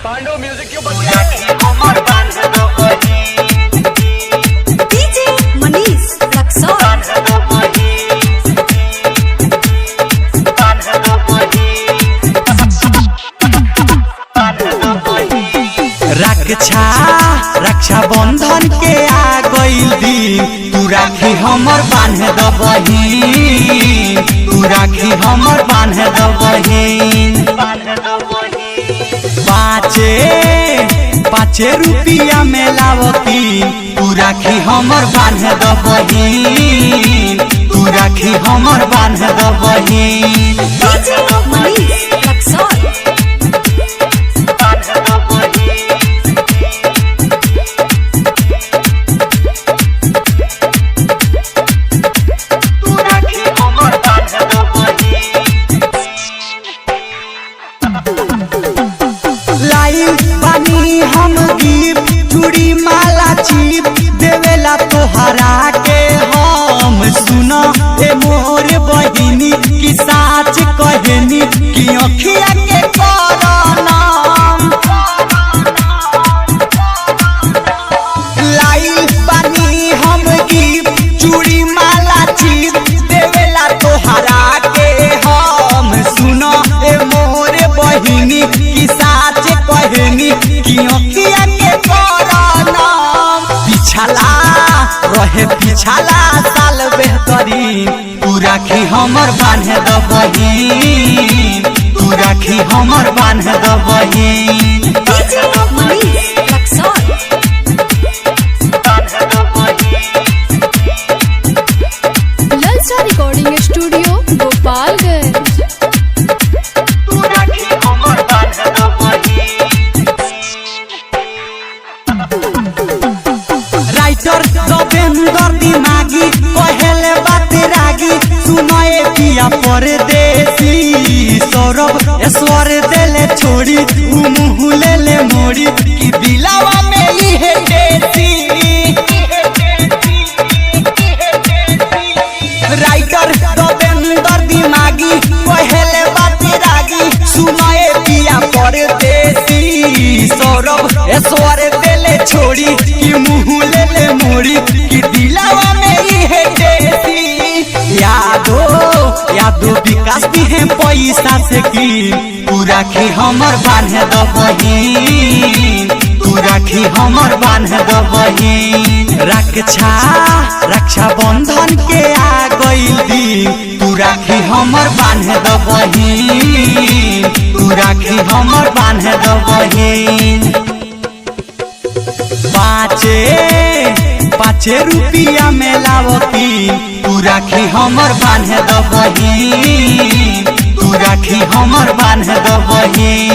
Pandava music के ऊपर हमर बांध दो डीजे मनीष रक्सौल रक्षा बंधन के आ गइल दिन तू राखी हमर बांध दबही तू राखी हमर बांध दबही पाँचे रुपया में लावती तू राखी हमर बांध दबही तू राखी हमर बांध दबही डीजे मनीष रक्सौल हम गिफ्ट चूड़ी माला चीप देवेला तोहरा के हम सुना ए मोर बहिनी की साच कहनी कि अखिया के करनाम लाइल बानी हम गिफ्ट चूड़ी माला चीप देवेला तोहरा के हम सुना ए मोर बहिनी की साच कहनी कि अखिया के करनाम पिछला साल बेहतरीन तू राखी हमर बांध दबही तू राखी हमर बांध दबही डीजे मनीष रक्सौल ललचा recording studio Gopalganj writer Dabendar दिमागी कहले बात रागी सुनाए पिया परदेसी सौरभ ऐश्वर देले छोड़ी मुँह ले ले मोड़ी कि दिलावा में इहे देसी राइटर दबेंदर दिमागी कहले बात रागी सुनाए पिया परदेसी सौरभ ऐश्वर देले छोड़ी कि मुँह ले ले मोड़ी कि दिलावा में इहे देसी यादो विकास भी है पैसा से की तू राखी हमर बांध दबही तू राखी हमर बांध दबही रक्षा बंधन के आ गइल दिन तू राखी हमर बांध दबही तू राखी हमर बांध दबही पाँचे रुपया में लावती तू राखी हमर बांध दबही तू राखी हमर बांध दबही।